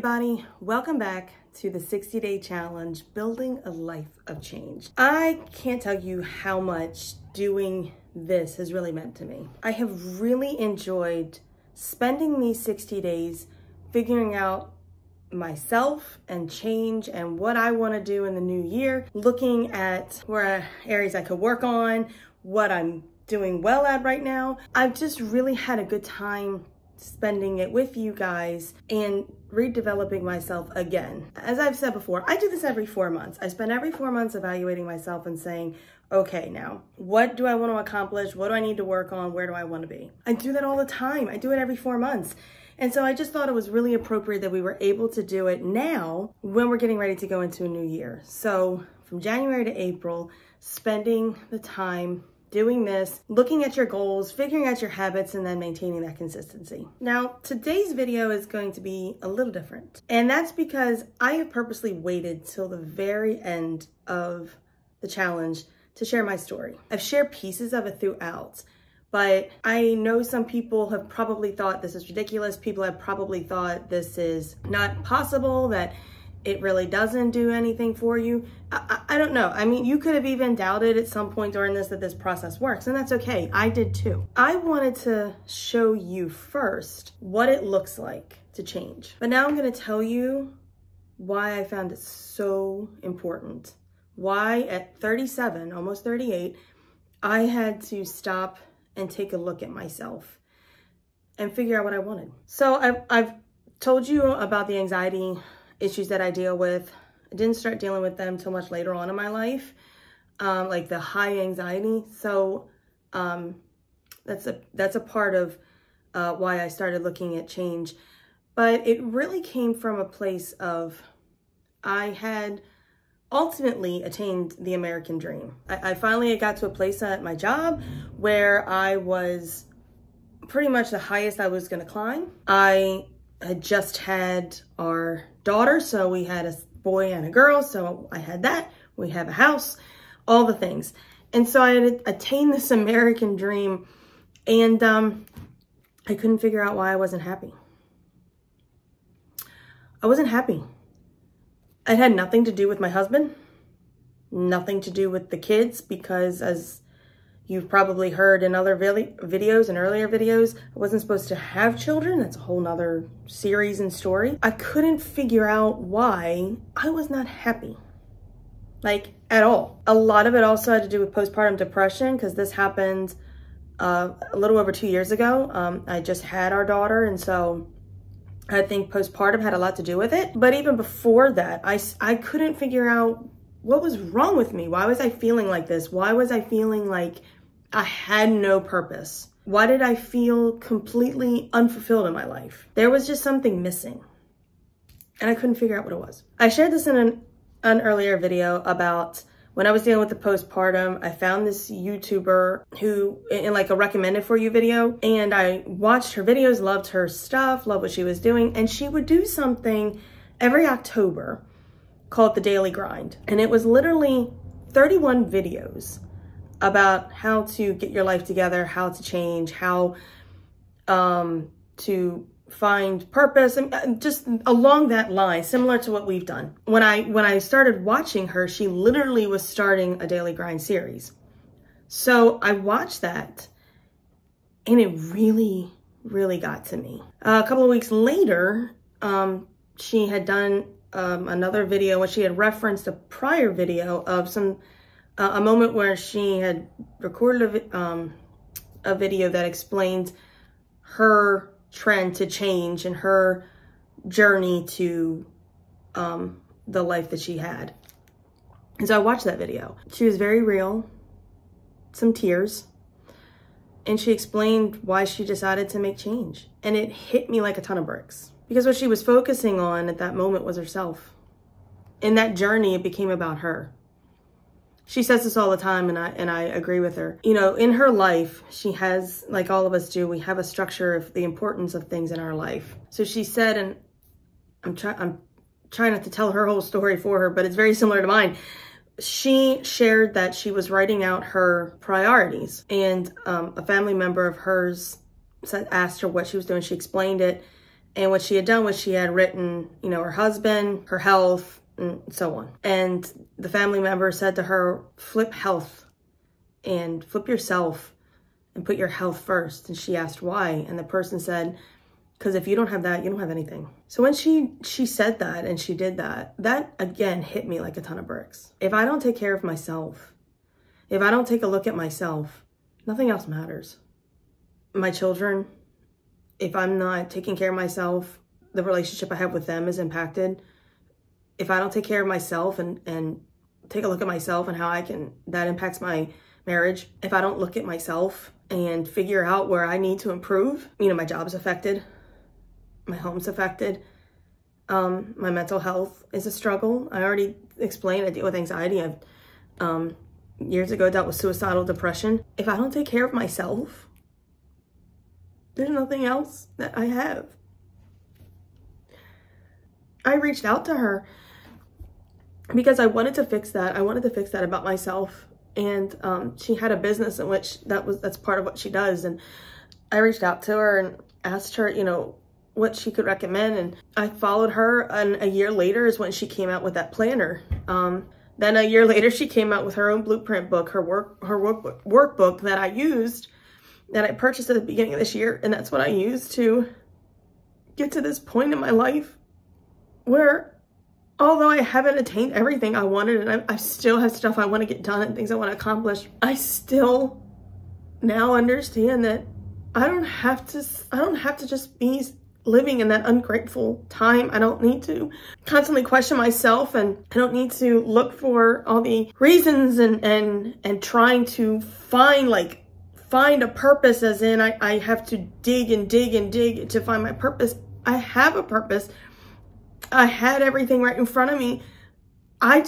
everybody, welcome back to the 60-day challenge, building a life of change. I can't tell you how much doing this has really meant to me. I have really enjoyed spending these 60 days figuring out myself and change and what I want to do in the new year, looking at where areas I could work on, what I'm doing well at right now. I've just really had a good time spending it with you guys and redeveloping myself again. As I've said before, I do this every 4 months. I spend every 4 months evaluating myself and saying, okay, now, what do I want to accomplish? What do I need to work on? Where do I want to be? I do that all the time. I do it every 4 months. And so I just thought it was really appropriate that we were able to do it now when we're getting ready to go into a new year. So from January to April, spending the time doing this, looking at your goals, figuring out your habits, and then maintaining that consistency. Now, today's video is going to be a little different. And that's because I have purposely waited till the very end of the challenge to share my story. I've shared pieces of it throughout, but I know some people have probably thought this is ridiculous. People have probably thought this is not possible, that it really doesn't do anything for you. I don't know. I mean, you could have even doubted at some point during this that this process works, and that's okay. I did too. I wanted to show you first what it looks like to change. But now I'm going to tell you why I found it so important. Why at 37, almost 38, I had to stop and take a look at myself and figure out what I wanted. So I've told you about the anxiety issues that I deal with. I didn't start dealing with them till much later on in my life, like the high anxiety. So that's a part of why I started looking at change. But it really came from a place of I had ultimately attained the American dream. I finally got to a place at my job where I was pretty much the highest I was going to climb. I had just had our daughter, so we had a boy and a girl, so I had that. We have a house, all the things. And so I had attained this American dream, and I couldn't figure out why I wasn't happy. I wasn't happy. It had nothing to do with my husband, nothing to do with the kids, because as you've probably heard in other videos and earlier videos, I wasn't supposed to have children. That's a whole nother series and story. I couldn't figure out why I was not happy, like at all. A lot of it also had to do with postpartum depression, because this happened a little over 2 years ago. I just had our daughter, and so I think postpartum had a lot to do with it. But even before that, I couldn't figure out what was wrong with me. Why was I feeling like this? Why was I feeling like I had no purpose? Why did I feel completely unfulfilled in my life? There was just something missing, and I couldn't figure out what it was. I shared this in an earlier video about when I was dealing with the postpartum. I found this YouTuber who, in like a recommended for you video, and I watched her videos, loved her stuff, loved what she was doing, and she would do something every October called The Daily Grind. And it was literally 31 videos about how to get your life together, how to change, how to find purpose, and just along that line, similar to what we've done. When I started watching her, she literally was starting a Daily Grind series. So I watched that, and it really, really got to me. A couple of weeks later, she had done another video where she had referenced a prior video of a moment where she had recorded a video that explained her trend to change and her journey to the life that she had. And so I watched that video. She was very real, some tears, and she explained why she decided to make change. And it hit me like a ton of bricks, because what she was focusing on at that moment was herself. In that journey, it became about her. She says this all the time, and I agree with her. You know, in her life, she has, like all of us do, we have a structure of the importance of things in our life. So she said, and I'm trying not to tell her whole story for her, but it's very similar to mine. She shared that she was writing out her priorities, and a family member of hers asked her what she was doing. She explained it, And what she had done was she had written, you know, her husband, her health, and so on. And the family member said to her, flip health and flip yourself and put your health first. And she asked why. And the person said, because if you don't have that, you don't have anything. So when she said that and she did that, that again hit me like a ton of bricks. If I don't take care of myself, if I don't take a look at myself, nothing else matters. My children, if I'm not taking care of myself, the relationship I have with them is impacted. If I don't take care of myself and take a look at myself and how that impacts my marriage. If I don't look at myself and figure out where I need to improve, you know, my job's affected, my home's affected, my mental health is a struggle. I already explained I deal with anxiety. I've years ago dealt with suicidal depression. If I don't take care of myself, there's nothing else that I have. I reached out to her because I wanted to fix that. I wanted to fix that about myself. And she had a business in which that's part of what she does. And I reached out to her and asked her, you know, what she could recommend. And I followed her, and a year later is when she came out with that planner. Then a year later, she came out with her own blueprint book, her workbook that I used, that I purchased at the beginning of this year. And that's what I used to get to this point in my life where, although I haven't attained everything I wanted, and I still have stuff I want to get done and things I want to accomplish, I still now understand that I don't have to just be living in that ungrateful time. I don't need to constantly question myself, and I don't need to look for all the reasons and trying to find a purpose, as in I have to dig and dig and dig to find my purpose. I have a purpose. I had everything right in front of me. I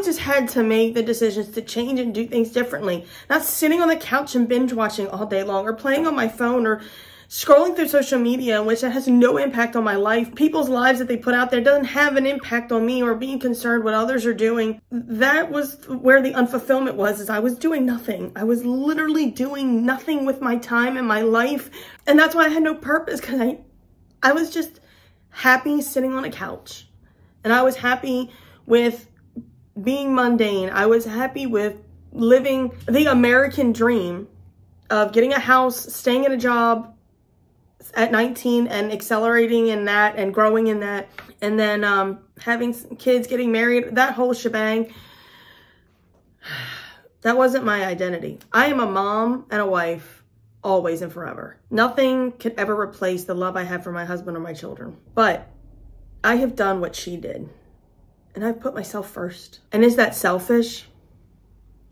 just had to make the decisions to change and do things differently. Not sitting on the couch and binge watching all day long, or playing on my phone, or scrolling through social media, which has no impact on my life. People's lives that they put out there doesn't have an impact on me, or being concerned what others are doing. That was where the unfulfillment was, is I was doing nothing. I was literally doing nothing with my time and my life. And that's why I had no purpose, because I was just happy sitting on a couch. And I was happy with being mundane. I was happy with living the American dream of getting a house, staying in a job at 19 and accelerating in that and growing in that. And then having kids, getting married, that whole shebang. That wasn't my identity. I am a mom and a wife, always and forever. Nothing could ever replace the love I have for my husband or my children. But I have done what she did, and I've put myself first. And is that selfish?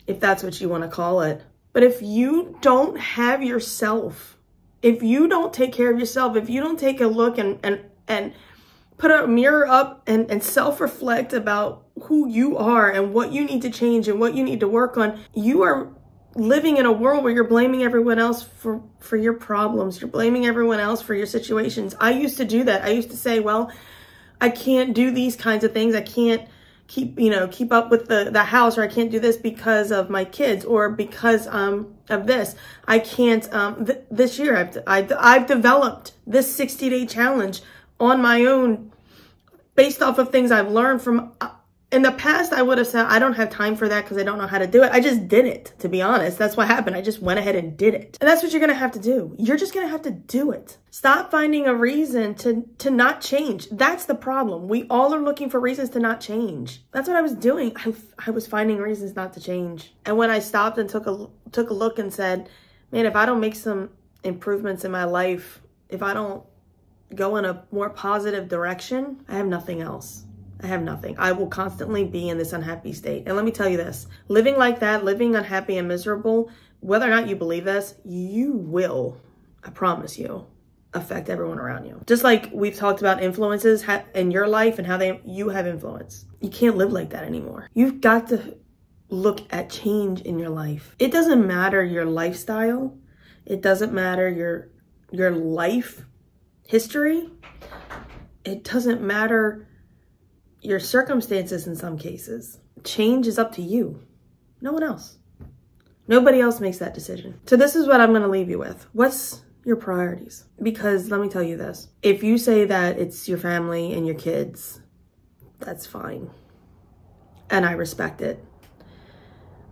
If that's what you want to call it. But if you don't have yourself, if you don't take care of yourself, if you don't take a look and put a mirror up and self-reflect about who you are and what you need to change and what you need to work on, you are living in a world where you're blaming everyone else for your problems. You're blaming everyone else for your situations. I used to do that. I used to say, well, I can't do these kinds of things. I can't keep up with the house, or I can't do this because of my kids, or because of this. I can't, this year I've developed this 60-day challenge on my own based off of things I've learned from, in the past, I would have said, I don't have time for that because I don't know how to do it. I just did it, to be honest. That's what happened. I just went ahead and did it. And that's what you're going to have to do. You're just going to have to do it. Stop finding a reason to not change. That's the problem. We all are looking for reasons to not change. That's what I was doing. I was finding reasons not to change. And when I stopped and took a look and said, man, if I don't make some improvements in my life, if I don't go in a more positive direction, I have nothing else. I have nothing. I will constantly be in this unhappy state. And let me tell you this, living like that, living unhappy and miserable, whether or not you believe this, you will, I promise you, affect everyone around you. Just like we've talked about influences in your life and how you have influence. You can't live like that anymore. You've got to look at change in your life. It doesn't matter your lifestyle. It doesn't matter your life history. It doesn't matter your circumstances in some cases. Change is up to you. No one else. Nobody else makes that decision. So this is what I'm going to leave you with. What's your priorities. Because let me tell you this, if you say that it's your family and your kids, that's fine. And I respect it.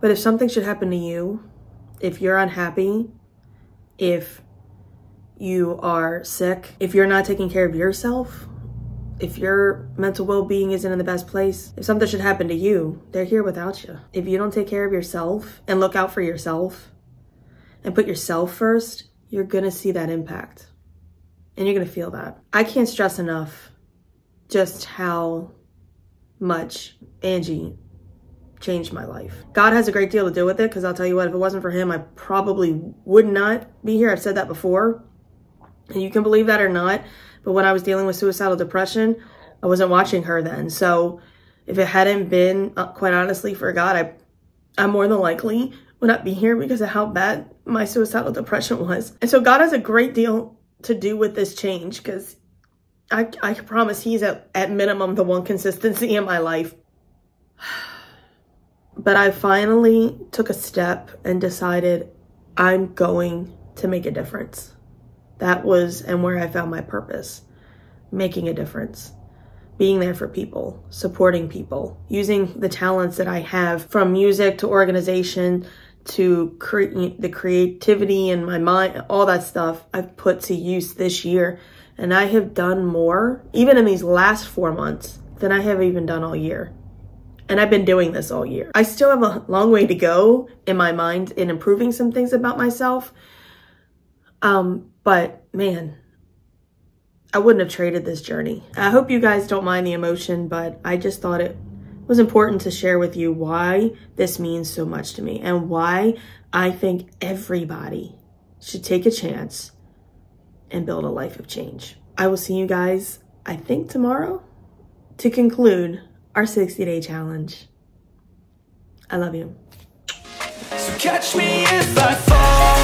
But if something should happen to you, if you're unhappy, if you are sick, if you're not taking care of yourself, if your mental well-being isn't in the best place, if something should happen to you, they're here without you. If you don't take care of yourself and look out for yourself and put yourself first, you're gonna see that impact and you're gonna feel that. I can't stress enough just how much Angie changed my life. God has a great deal to do with it, because I'll tell you what, if it wasn't for him, I probably would not be here. I've said that before, and you can believe that or not, but when I was dealing with suicidal depression, I wasn't watching her then. So if it hadn't been, quite honestly, for God, I more than likely would not be here because of how bad my suicidal depression was. And so God has a great deal to do with this change, because I promise he's at minimum the one consistency in my life. But I finally took a step and decided I'm going to make a difference. That was and where I found my purpose, making a difference, being there for people, supporting people, using the talents that I have, from music to organization to the creativity in my mind, all that stuff I've put to use this year. And I have done more, even in these last 4 months, than I have even done all year. And I've been doing this all year. I still have a long way to go in my mind in improving some things about myself. But man, I wouldn't have traded this journey. I hope you guys don't mind the emotion, but I just thought it was important to share with you why this means so much to me and why I think everybody should take a chance and build a life of change. I will see you guys, I think, tomorrow to conclude our 60-day challenge. I love you. So catch me if I fall.